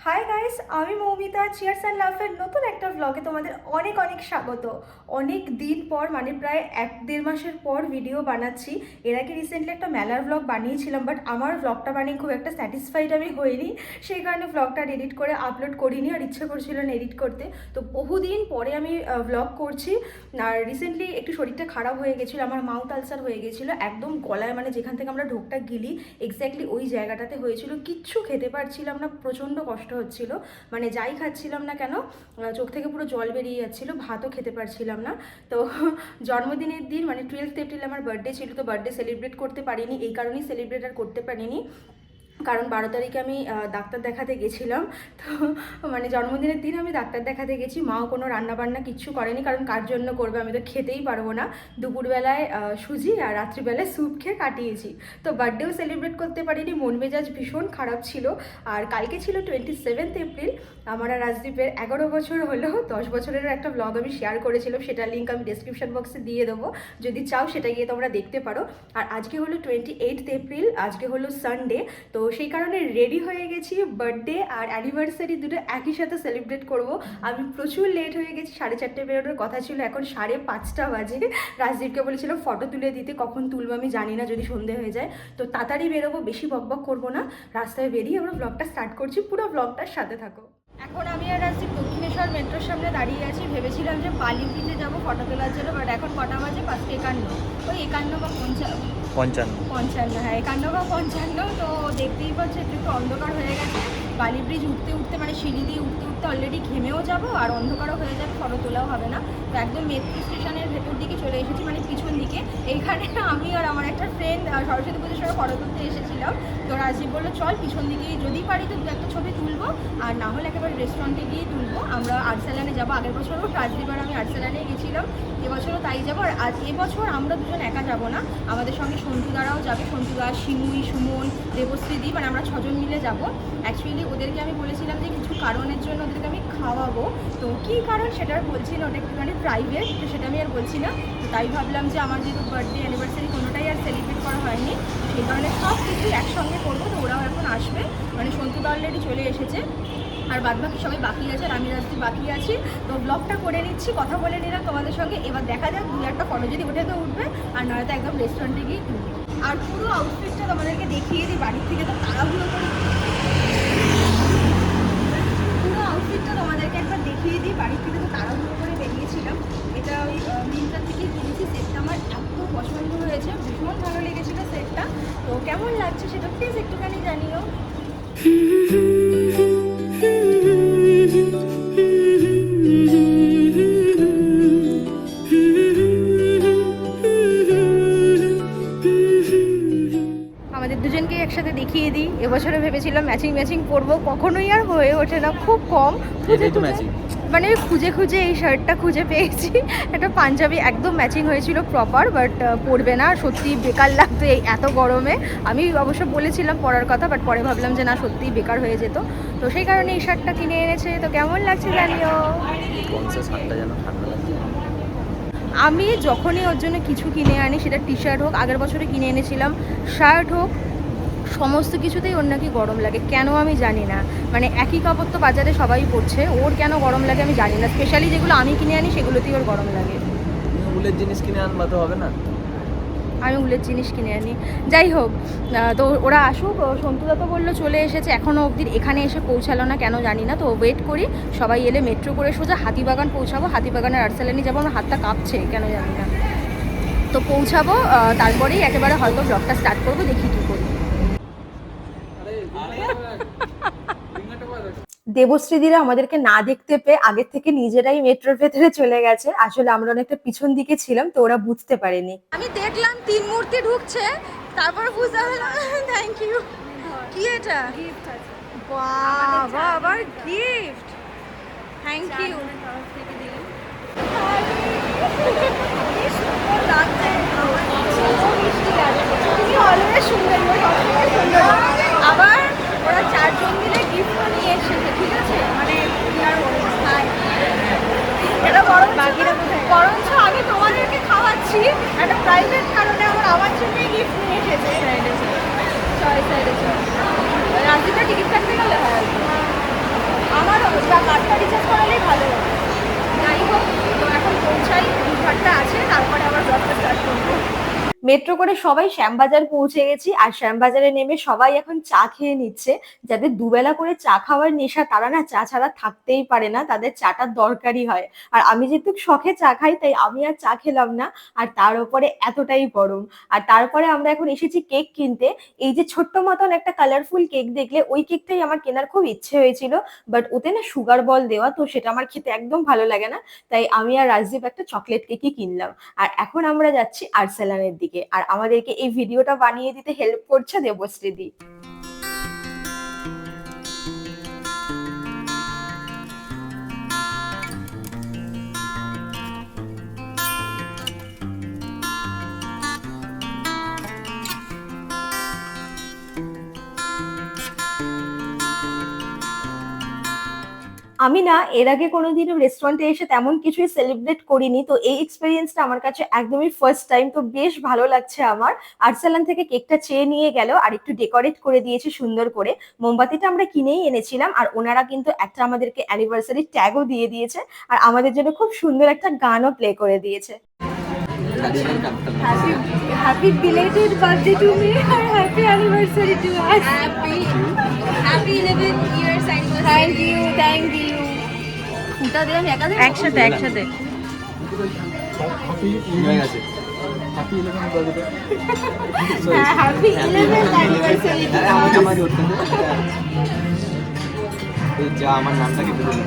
Hi guys, আমি Moumita. Cheers and লাভের নতুন একটা ব্লগে তোমাদের অনেক অনেক স্বাগত। অনেক দিন পর, মানে প্রায় 1-1.5 মাসের পর ভিডিও বানাচ্ছি। এর আগে রিসেন্টলি একটা মেলার ব্লগ বানিয়েছিলাম, বাট আমার ব্লগটা বানিয়ে খুব একটা স্যাটিসফাইড আমি হইনি। সেই কারণে ব্লগটা এডিট করে আপলোড করিনি, আর ইচ্ছে করছিল না এডিট করতে। তো বহুদিন পরে আমি ব্লগ করছি। আর রিসেন্টলি একটু শরীরটা খারাপ হয়ে গেছিলো, আমার মাউথ আলসার হয়ে গেছিলো একদম গলায়, মানে যেখান থেকে আমরা ঢোকটা গিলি এক্স্যাক্টলি ওই জায়গাটাতে হয়েছিল। কিচ্ছু খেতে পারছিলাম না, প্রচণ্ড কষ্ট হচ্ছিল। মানে যাই খাচ্ছিলাম না কেন চোখ থেকে পুরো জল বেরিয়ে যাচ্ছিলো, ভাতও খেতে পারছিলাম না। তো জন্মদিনের দিন, মানে 12th এপ্রিল আমার বার্থডে ছিল, তো বার্থডে সেলিব্রেট করতে পারিনি। এই কারণেই সেলিব্রেট আর করতে পারিনি, কারণ 12 তারিখে আমি ডাক্তার দেখাতে গেছিলাম। তো মানে জন্মদিনের দিন আমি ডাক্তার দেখাতে গেছি। মাও কোনো রান্নাবান্না কিচ্ছু করেনি, কারণ কার জন্য করবে, আমি তো খেতেই পারবো না। দুপুরবেলায় সুজি আর রাত্রিবেলায় স্যুপ খেয়ে কাটিয়েছি। তো বার্থডেও সেলিব্রেট করতে পারিনি, মন মেজাজ ভীষণ খারাপ ছিল। আর কালকে ছিল 27th এপ্রিল। আমার আর রাজদীপের 11 বছর হলো। 10 বছরের একটা ব্লগ আমি শেয়ার করেছিলাম, সেটার লিঙ্ক আমি ডেসক্রিপশন বক্সে দিয়ে দেবো, যদি চাও সেটা গিয়ে তোমরা দেখতে পারো। আর আজকে হলো 28th এপ্রিল, আজকে হলো সানডে। তো সেই কারণে রেডি হয়ে গেছি, বার্থডে আর অ্যানিভার্সারি দুটো একই সাথে সেলিব্রেট করব। আমি প্রচুর লেট হয়ে গেছি, 4:30 বেরোনোর কথা ছিল, এখন 5:30 বাজে। রাজদীপকে বলেছিলাম ফটো তুলে দিতে, কখন তুলবো আমি জানি না, যদি সন্ধে হয়ে যায়। তো তাড়াতাড়ি বেরোবো, বেশি বকবক করবো না। রাস্তায় বেরিয়ে আমরা ব্লগটা স্টার্ট করছি, পুরো ব্লগটার সাথে থাকো। এখন আমি আর রাজদীপ দক্ষিণেশ্বর মেট্রোর সামনে দাঁড়িয়ে আছি। ভেবেছিলাম যে বালি ব্রিজে যাবো ফটো তোলার জন্য, বাট এখন কটা বাজে? 5:51। ওই 51 বা 55, হ্যাঁ 51 বা 55। তো দেখতেই পাচ্ছি একটু একটু অন্ধকার হয়ে গেছে। বালি ব্রিজ উঠতে উঠতে, মানে সিঁড়ি দিয়ে উঠতে উঠতে অলরেডি ঘেমেও যাবো, আর অন্ধকারও হয়ে যাবে, ফটো তোলাও হবে না। তো একদম মেট্রো স্টেশনের ভেতর দিকে চলে এসেছি, মানে পিছন দিকে। এইখানে আমি আর আমার একটা ফ্রেন্ড সরস্বতী পুজোর সময় ফটো তুলতে এসেছিলাম। তো রাজীব বললো চল পিছন দিকে, যদি পারি তো একটা ছবি তুলবো, আর না হলে একেবারে রেস্টুরেন্টে গিয়ে তুলবো। আমরা আর্টসালানে যাবো, আগের বছরও রাজদীপ আর আমি আর্টসালানে গেছিলাম, এবছরও তাই যাবো। আর আজ এবছর আমরা দুজন একা যাবো না, আমাদের সঙ্গে সন্তুদারাও যাবে। সন্তুদা, শিমুই, সুমন, দেবশ্রীদি, মানে আমরা 6জন মিলে যাব। অ্যাকচুয়ালি ওদেরকে আমি বলেছিলাম যে কিছু কারণের জন্য ওদেরকে আমি খাওয়াবো। তো কী কারণ সেটা আর বলছি না, ওটা একটুখানি প্রাইভেট, তো সেটা আমি আর বলছি না। তো তাই ভাবলাম যে আমার যেহেতু বার্থডে অ্যানিভার্সারি কোনোটাই আর সেলিব্রেট করা হয়নি, সেই কারণে সব কিছু একসঙ্গে করবো। তো ওরাও এখন আসবে, মানে সন্তুদা অলরেডি চলে এসেছে, আর বাদবাকি সবাই বাকি আছে, আর আমি রাজদীপ বাকি আছি। তো ব্লগটা করে নিচ্ছি, কথা বলে নিলাম তোমাদের সঙ্গে। এবার দেখা যাক, 2-1টা ফটো যদি ওঠে তো উঠবে, আর নয়তো একদম রেস্টুরেন্টে গিয়ে তুলবো। আর পুরো আউটফিটটা তোমাদেরকে দেখিয়ে দিই, বাড়ির থেকে তো তাড়াহুড়ো করে পুরো আউটফিটটা তোমাদেরকে একবার দেখিয়ে দিই। বাড়ির থেকে তো তাড়াহুড়ো করে বেরিয়েছিলাম। এটা ওই মিন্ত্রা থেকে কিনেছি। সেটটা আমার এত পছন্দ হয়েছে, ভীষণ ভালো লেগেছিলো সেটটা। তো কেমন লাগছে সেটা প্লিজ একটুখানি জানিও। আমাদের দুজনকে একসাথে দেখিয়ে দিই। এবছরে ভেবেছিলাম ম্যাচিং ম্যাচিং পরবো, কখনোই আর হয়ে ওঠে না, খুব কম। মানে খুঁজে খুঁজে এই শার্টটা খুঁজে পেয়েছি, একটা পাঞ্জাবি একদম ম্যাচিং হয়েছিল প্রপার, বাট পরবে না, সত্যি বেকার লাগতো এই এত গরমে। আমি অবশ্য বলেছিলাম পরার কথা, বাট পরে ভাবলাম যে না, সত্যিই বেকার হয়ে যেত। তো সেই কারণে এই শার্টটা কিনে এনেছে। তো কেমন লাগছে জানিও। আমি যখনই ওর জন্য কিছু কিনে আনি, সেটা টি শার্ট হোক, আগের বছরে কিনে এনেছিলাম, শার্ট হোক, সমস্ত কিছুতেই ওর নাকি গরম লাগে, কেন আমি জানি না। মানে একই কাপড় তো বাজারে সবাই পরছে, ওর কেন গরম লাগে আমি জানি না। স্পেশালি যেগুলো আমি কিনে আনি সেগুলোতেই ওর গরম লাগে। উলের জিনিস কিনে আনবা তো হবে না? আমি উলের জিনিস কিনে আনি। যাই হোক, তো ওরা আসুক। সন্তুদা তো বললো চলে এসেছে, এখনও অবধি এখানে এসে পৌঁছালো না, কেন জানি না। তো ওয়েট করি, সবাই এলে মেট্রো করে সোজা হাতিবাগান পৌঁছাবো। হাতিবাগানের আর্টসালানে যাবো, আমার হাতটা কাঁপছে কেন জানি না। তো পৌঁছাবো, তারপরেই একেবারে হয়তো ব্লগটা স্টার্ট করবো, দেখি কী করি। দেবশ্রীদিরা আমাদেরকে না দেখতে পেয়ে আগের থেকে নিজেরাই মেট্রোর ভেতরে চলে গেছে। আসলে আমরা অনেকটা পিছন দিকে ছিলাম, তো ওরা বুঝতে পারেনি। আমি দেখলাম 3 মূর্তি ঢুকছে, তারপর বুঝতে পারলাম। Thank you. কি এটা? গিফট আছে। বাবা, আবার গিফট। Thank you. সুন্দর লাগছে, মিষ্টি লাগছে। তুমি অলওয়েজ সুন্দর, সুন্দর। আবার ওরা 4 জন মিলে গিফটও নিয়ে এসেছে, ঠিক আছে? মানে এটা বরঞ্চ আমি তোমাদেরকে খাওয়াচ্ছি একটা প্রাইভেট কারণে, আমার জন্যই গিফট নিয়ে এসেছে। রাজদীপটা টিকিট কাটতে গেলে হয়। বা কার্ডটা রিচার্জ করালেই ভালো হবে। যাই হোক, তো এখন পৌঁছাই, 2 ঘন্টা আছে, তারপরে আবার ব্লগটা স্টার্ট করবো। মেট্রো করে সবাই শ্যামবাজার পৌঁছে গেছি, আর শ্যামবাজারে নেমে সবাই এখন চা খেয়ে নিচ্ছে। যাদের দুবেলা করে চা খাওয়ার নেশা তারা না চা ছাড়া থাকতেই পারে না, তাদের চাটা দরকারই হয়। আর আমি যেহেতু শখে চা খাই তাই আমি আর চা খেলাম না, আর তার উপরে এতটাই গরম। আর তারপরে আমরা এখন এসেছি কেক কিনতে। এই যে ছোট্ট মতন একটা কালারফুল কেক দেখলে, ওই কেকটাই আমার কেনার খুব ইচ্ছে হয়েছিল, বাট ওতে না সুগার বল দেওয়া, তো সেটা আমার খেতে একদম ভালো লাগে না। তাই আমি আর রাজদীপ একটা চকলেট কেকই কিনলাম। আর এখন আমরা যাচ্ছি আর্সেলানের দিকে, আর আমাদেরকে এই ভিডিওটা বানিয়ে দিতে হেল্প করছে দেবশ্রী দি। আমি না এর আগে কোনোদিনও রেস্টুরেন্টে এসে তেমন কিছুই সেলিব্রেট করিনি, তো এই এক্সপেরিয়েন্সটা আমার কাছে একদমই ফার্স্ট টাইম, তো বেশ ভালো লাগছে আমার। আর্সেলান থেকে কেকটা চেয়ে নিয়ে গেল আর একটু ডেকোরেট করে দিয়েছে সুন্দর করে। মোমবাতিটা আমরা কিনেই এনেছিলাম, আর ওনারা কিন্তু একটা আমাদেরকে অ্যানিভার্সারি ট্যাগও দিয়ে দিয়েছে, আর আমাদের জন্য খুব সুন্দর একটা গানও প্লে করে দিয়েছে। Happy belated birthday to me আর happy anniversary to us. Happy 11 years anniversary. Thank you, thank you. ফুটা দিলাম একসাথে একসাথে। হয়ে গেছে। Happy 11 birthday. হ্যাঁ, হ্যাপি 11th অ্যানিভার্সারি টু আমি আস। আমার করতে এই যা আমার নামটা কেটে দিল।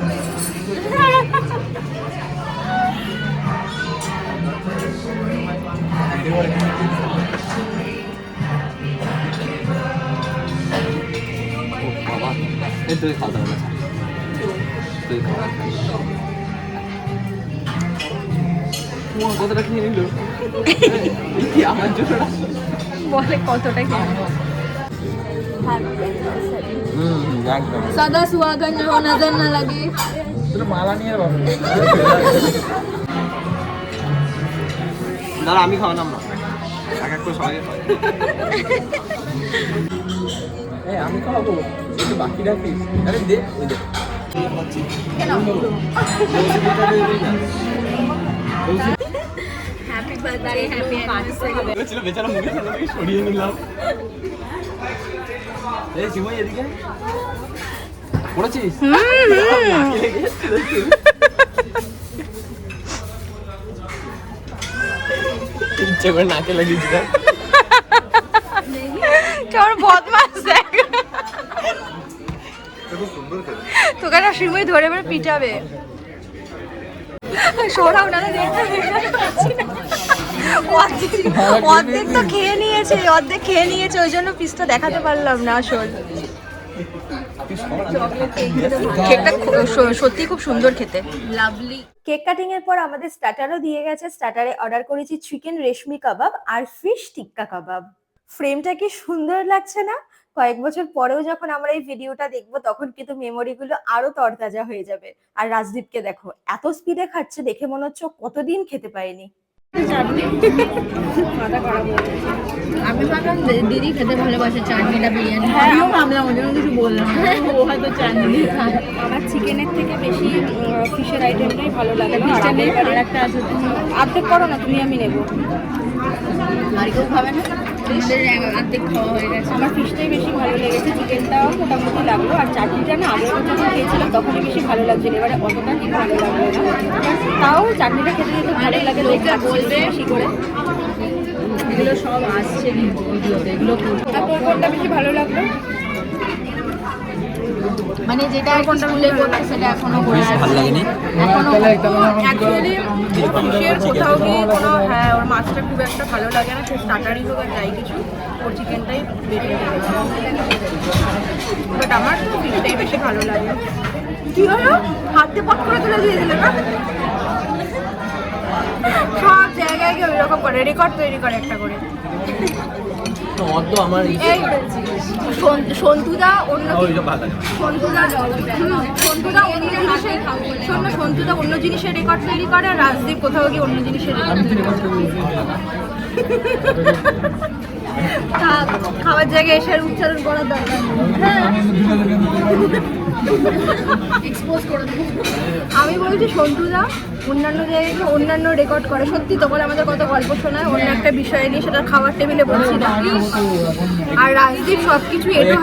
বাবা এই তুই খাওয়া দাওয়া তুই খাওয়া কতটা খেয়ে নিল কি আমার জন্য বলে কতটা কি একদম सदा सुहागन हो नजर न लगे. তোর মালা নিয়ে বাবা দাঁড়া আমি খাওয়ালাম না এক এক করে সবাই এই আমি খাওয়াবো একটু বাকি রাখিস আরে দে ওই দে Happy birthday, happy anniversary. ছিল বেচারা মুখে থেকে সরিয়ে নিলাম এই সিমই এদিকে পড়েছিস ইচ্ছে করে নাকে লাগিয়েছিল কেমন বদমাস দেখ তোকে না সিমই ধরে ধরে পিটাবে সরাও না দেখতে অর্ধেক তো খেয়ে নিয়েছে ওই জন্য পিসটা দেখাতে পারলাম না আসল কেকটা সত্যি খুব সুন্দর খেতে Lovely. কেক কাটিং এর পর আমাদের স্টার্টারও দিয়ে গেছে স্টার্টারে অর্ডার করেছি চিকেন রেশমি কাবাব আর ফিশ টিক্কা কাবাব ফ্রেমটা কি সুন্দর লাগছে না কয়েক বছর পরেও যখন আমরা এই ভিডিওটা দেখবো তখন কিন্তু মেমোরি গুলো আরো তরতাজা হয়ে যাবে আর রাজদীপকে দেখো এত স্পিডে খাচ্ছে দেখে মনে হচ্ছে ও কতদিন খেতে পায়নি আমি ভাবলাম দিদি খেতে ভালোবাসে চাটনিটা বিরিয়ানি আমিও ভাবলাম ওই জন্য কিছু বললাম না। ও হয়তো চাটনি খায়। আমার চিকেনের থেকে বেশি ফিশের আইটেমটাই ভালো লাগে আর একটা আছে অর্ধেক করো না তুমি আমি নেবো আর কেউ খাবে না আমাদের অর্ধেক খাওয়া হয়ে গেছে আমার ফিশটাই বেশি ভালো লেগেছে চিকেনটাও মোটামুটি লাগলো আর চাটনিটা না আগের বছর যখন খেয়েছিলাম তখনই বেশি ভালো লাগছিল এবারে অতটা ঠিক ভালো লাগলো না তাও চাটনিটা খেতে যেতে ভালো লাগে লোকে বলবে বেশি করে এগুলো সব আসছে কিন্তু ভিডিওতে এগুলো তোর কোনটা বেশি ভালো লাগলো মানে যেটা এখন স্কুলে করতে সেটা এখনো করে ভালো লাগেনি অ্যাকচুয়ালি ফিশের কোথাও গিয়ে কোনো হ্যাঁ ওর মাছটা খুব একটা ভালো লাগে না সে স্টার্টারই হোক আর যাই কিছু ওর চিকেনটাই বেশি লেগেছে বাট আমার ফিশটাই বেশি ভালো লাগে কি হলো হাতে পট করে তুলে দিয়ে দিলে না সব জায়গায় গিয়ে ওইরকম করে রেকর্ড তৈরি করে একটা করে আমার এই সন্তুদা অন্য সন্তুদা অন্য জিনিসের সন্তুদা অন্য জিনিসের রেকর্ড তৈরি করে আর রাজদীপ কোথাও গিয়ে অন্য জিনিসের খাওয়ার জায়গায় এসে উচ্চারণ করার দরকার হ্যাঁ এক্সপোজ করে দেবো। আমি বলছি সন্তুদা অন্যান্য জায়গায় অন্যান্য রেকর্ড করে, সত্যি তখন আমাদের কত গল্প শোনায় অন্য একটা বিষয় নিয়ে, সেটা খাবার টেবিলে বলছি না। আর রাজদীপ সবকিছু এটো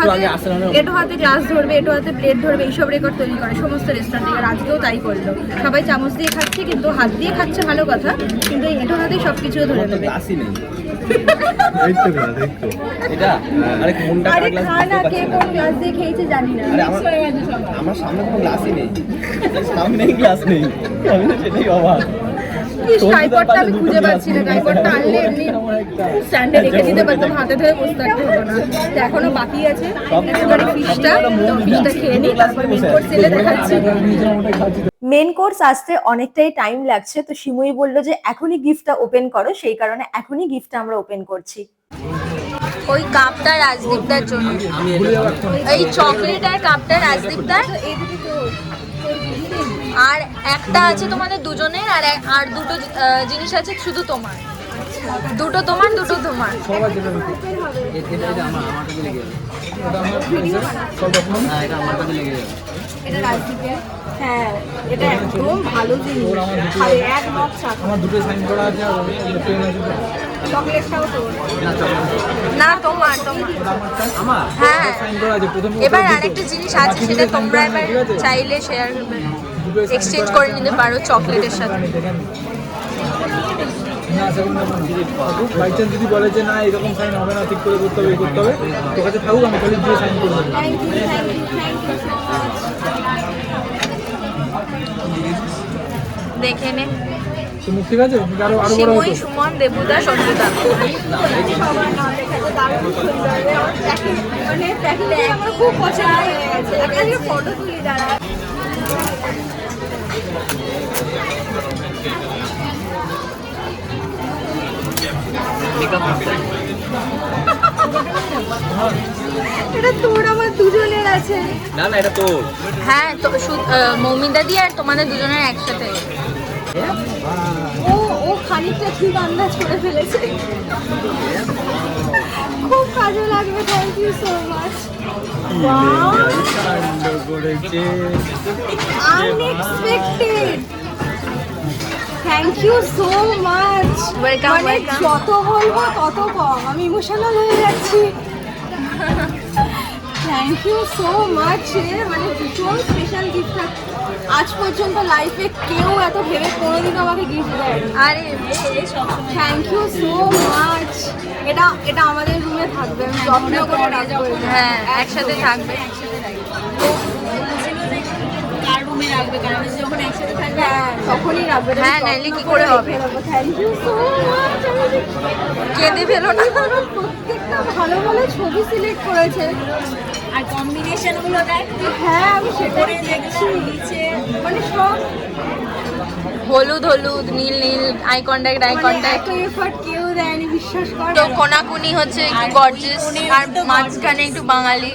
হাতে গ্লাস ধরবে, এটো হাতে প্লেট ধরবে, এইসব রেকর্ড তৈরি করে সমস্ত রেস্টুরেন্টে। আর আজকেও তাই করলো, সবাই চামচ দিয়ে খাচ্ছে কিন্তু হাত দিয়ে খাচ্ছে ভালো কথা, কিন্তু এই এটো হাতে সবকিছু ধরে নেবে। গ্লাসই নেই। এটা আরে কোনটা আরে গ্লাস খা না, কে কোন গ্লাস দিয়ে খেয়েছে জানি না। আরে আমার সামনে কোনো গ্লাসই নেই, সামনেই গ্লাস নেই, আমি তো সেটাই অবাক। ট্রাইপডটা আমি খুঁজে পাচ্ছি না, ট্রাইপডটা আনলে এমনি স্ট্যান্ডে রেখে দিতে পারতাম, হাতে ধরে বসে থাকতে হতো না। তো এখনো বাকি আছে একেবারে ফিশটা খেয়ে নিই, তারপর মেন কোর্স এলে দেখাচ্ছি। মেন কোর্স আসতে অনেকটাই টাইম লাগছে, তো শিমুই বললো যে এখনই গিফটটা ওপেন করো, সেই কারণে এখনই গিফটটা আমরা ওপেন করছি। ওই কাপটা রাজদীপদার জন্য, এই চকলেট আর কাপটা রাজদীপদার, আর একটা আছে তোমাদের দুজনের, আর দুটো জিনিস আছে শুধু তোমার। দুটো তোমার, দুটো তোমার। সবার যেটা এটা আমার কাছে লেগে যাবে, এটা আমার সব রকম, এটা আমার কাছে লেগে যাবে। এটা রাজদীপের, হ্যাঁ এটা একদম ভালো জিনিস, আর এক মগ চা। আমার দুটো সাইন করা আছে, আর পেন আছে। চকলেটটাও তো না তোমার, তোমার আমার হ্যাঁ। সাইন করা আছে প্রথম। এবার আরেকটা জিনিস আছে, সেটা তোমরা এবার চাইলে শেয়ার এক্সচেঞ্জ করে নিতে পারো চকলেটের সাথে। না সেরকম বাই চান্স যদি বলে যে না এরকম সাইন হবে না, ঠিক করে করতে হবে, করতে হবে, তোর কাছে থাকুক, আমি খালি দিয়ে সাইন করে দেবো। Thank you, thank you, thank you so much. দেখে নে, মুখ ঠিক আছে, আরো বড় শিমুই, হতো। সুমন, দেবুদা, সঞ্জুদা। সবার নাম লেখা আছে, দারুণ সুন্দর। আমার প্যাকিং মানে প্যাকিংটা আমার খুব পছন্দ হয়ে গেছে। একটা ফটো তুলি দাঁড়া। এটা তোর আমার দুজনের আছে। না না এটা তোর। হ্যাঁ তো মৌমিতা দি আর তোমাদের দুজনের একসাথে। ও খানিকটা ঠিক আন্দাজ করে ফেলেছে, খুব কাজে লাগবে। Thank you so much. Unexpected, thank you so much. Welcome, মানে welcome. যত বলবো তত কম, আমি ইমোশনাল হয়ে যাচ্ছি। থ্যাংক ইউ সো মাচ, মানে ভীষণ স্পেশাল গিফট। আজ পর্যন্ত লাইফে কেউ এত ভেবে কোনোদিন আমাকে গিফট দেয়। আরে থ্যাংক ইউ সো মাচ। এটা আমাদের রুমে থাকবে, আমি যত্ন করে রাখবো। হ্যাঁ একসাথে থাকবে। কার রুমে রাখবে, কারণ যখন একসাথে থাকবে হ্যাঁ তখনই রাখবে। হ্যাঁ, নাইলে কি করে হবে? Thank you so much. কেঁদে ফেলো না। প্রত্যেকটা ভালো ভালো ছবি সিলেক্ট করেছে, আর কম্বিনেশন গুলো দেখ। হ্যাঁ আমি সেটাই দেখছি, মানে সব হলুদ হলুদ, নীল নীল, আই কন্ট্যাক্ট, আই কন্ট্যাক্ট। এত এফর্ট কেউ দেয়নি, বিশ্বাস কর। তো কোনাকুনি হচ্ছে একটু গর্জিয়াস, আর মাঝখানে একটু বাঙালি,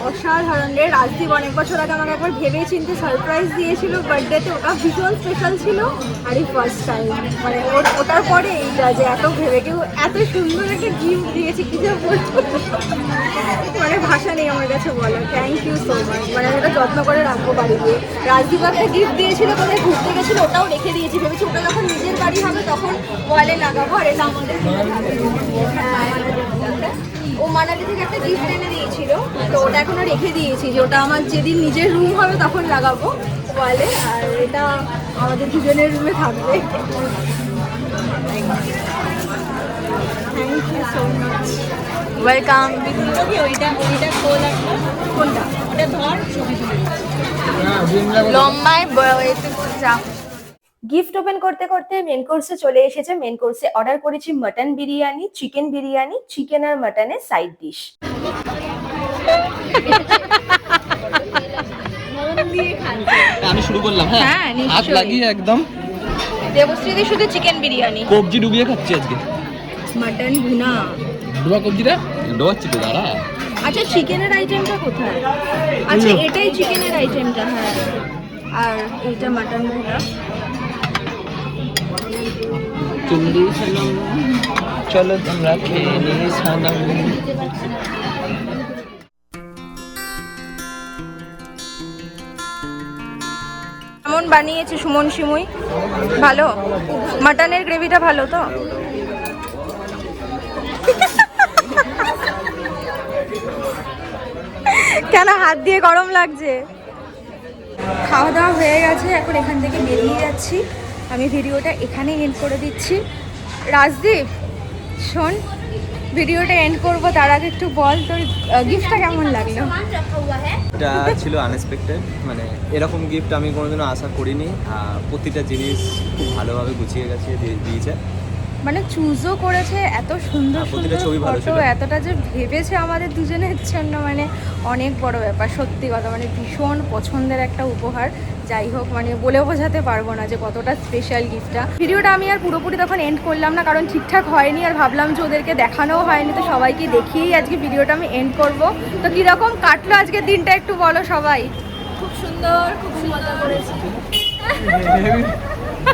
অসাধারণ রে। রাজদীপ অনেক বছর আগে আমাকে একবার ভেবে চিন্তে সারপ্রাইজ দিয়েছিল বার্থডেতে, ওটা ভীষণ স্পেশাল ছিল। আর এই ফার্স্ট টাইম মানে ওটার পরে এইটা যে এত ভেবে কেউ এত সুন্দর একটা গিফট দিয়েছে, কি যে বলবো, মানে ভাষা নেই আমার কাছে বলো। থ্যাংক ইউ সো মাচ, মানে আমি এটা যত্ন করে রাখবো বাড়ি গিয়ে। রাজদীপ একটা গিফট দিয়েছিল, কোথায় ঘুরতে গেছিলো, ওটাও রেখে দিয়েছি, ভেবেছি ওটা যখন নিজের বাড়ি হবে তখন ওয়ালে লাগাবো। আর এটা আমাদের ও মানালি থেকে একটা গিফট এনে দিয়েছিল, তো ওটা এখনো রেখে দিয়েছি, যে ওটা আমার যেদিন নিজের রুম হবে তখন লাগাবো ওয়ালে। আর এটা আমাদের দুজনের রুমে থাকবে। Thank you so much. Welcome. কোনটা? লম্বায় এতে যা। গিফট ওপেন করতে করতে মেন কোর্সে চলে এসেছে। মেন কোর্সে অর্ডার করেছি mutton biryani, chicken biryani, chicken আর মটনের সাইড ডিশ। আমি শুরু করলাম। হ্যাঁ, হ্যাঁ নিশ্চয়ই। হাত লাগিয়ে একদম দেবশ্রীদি শুধু চিকেন বিরিয়ানি, কবজি ডুবিয়ে খাচ্ছি আজকে। মটন ভুনা। ডোবা কবজিটা ডোবাচ্ছি তো, দাঁড়া। আচ্ছা চিকেনের আইটেমটা কোথায়? আচ্ছা এটাই চিকেনের আইটেমটা, হ্যাঁ। আর এইটা মটন ভুনা। চুন্ডি সনম চলো তোমরা খেয়ে নিয়ে সনম। সুমন বানিয়েছে, সুমন সিমুই। ভালো, মাটনের গ্রেভিটা ভালো তো? কেন হাত দিয়ে গরম লাগছে? খাওয়া দাওয়া হয়ে গেছে, এখন এখান থেকে বেরিয়ে যাচ্ছি। আমি ভিডিওটা এখানেই এন্ড করে দিচ্ছি। রাজদীপ শোন, ভিডিওটা এন্ড করবো তার আগে একটু বল তোর গিফটটা কেমন লাগলো? এটা ছিল আনএক্সপেক্টেড, মানে এরকম গিফট আমি কোনোদিনও আশা করিনি। প্রতিটা জিনিস খুব ভালোভাবে গুছিয়ে গেছে দিয়েছে, মানে চুজও করেছে, এত সুন্দর প্রতিটা সুন্দর ছবি ভালো ফটো, ছিল। এতটা যে ভেবেছে আমাদের দুজনের জন্য, মানে অনেক বড় ব্যাপার, সত্যি কথা। মানে ভীষণ পছন্দের একটা উপহার। যাই হোক, মানে বলে বোঝাতে পারবো না যে কতটা স্পেশাল গিফটটা। ভিডিওটা আমি আর পুরোপুরি তখন এন্ড করলাম না, কারণ ঠিকঠাক হয়নি, আর ভাবলাম যে ওদেরকে দেখানোও হয়নি, তো সবাইকে দেখিয়েই আজকে ভিডিওটা আমি এন্ড করব। তো কীরকম কাটলো আজকের দিনটা একটু বলো সবাই। খুব সুন্দর, খুব মজা করেছি।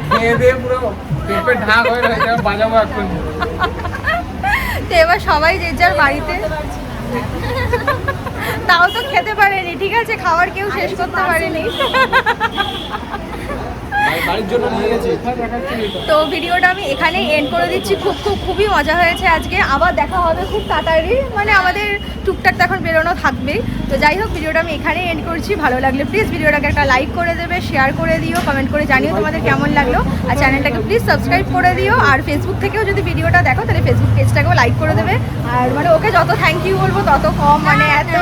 খেয়ে দিয়ে পুরো পেটে ঢাক হয়ে রয়েছে, আমি বাজাবো এখন। তো এবার সবাই যে যার বাড়িতে, তাও তো খেতে পারেনি, ঠিক আছে, খাবার কেউ শেষ করতে পারেনি। বাড়ির জন্য নিয়ে গেছি। তো ভিডিওটা আমি এখানেই এন্ড করে দিচ্ছি। খুবই মজা হয়েছে আজকে। আবার দেখা হবে খুব তাড়াতাড়ি, মানে আমাদের টুকটাক তো এখন বেরোনো থাকবেই। তো যাই হোক, ভিডিওটা আমি এখানেই এন্ড করছি। ভালো লাগলে প্লিজ ভিডিওটাকে একটা লাইক করে দেবে, শেয়ার করে দিও, কমেন্ট করে জানিও তোমাদের কেমন লাগলো। আর চ্যানেলটাকে প্লিজ সাবস্ক্রাইব করে দিও। আর ফেসবুক থেকেও যদি ভিডিওটা দেখো তাহলে ফেসবুক পেজটাকেও লাইক করে দেবে। আর মানে ওকে যত থ্যাংক ইউ বলবো তত কম, মানে এত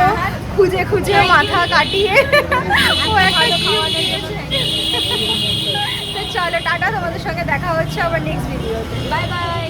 খুঁজে খুঁজে মাথা কাটিয়ে ও একটা gift দিয়েছে। তো চলো টাটা, তোমাদের সঙ্গে দেখা হচ্ছে আবার নেক্সট ভিডিওতে। Bye bye.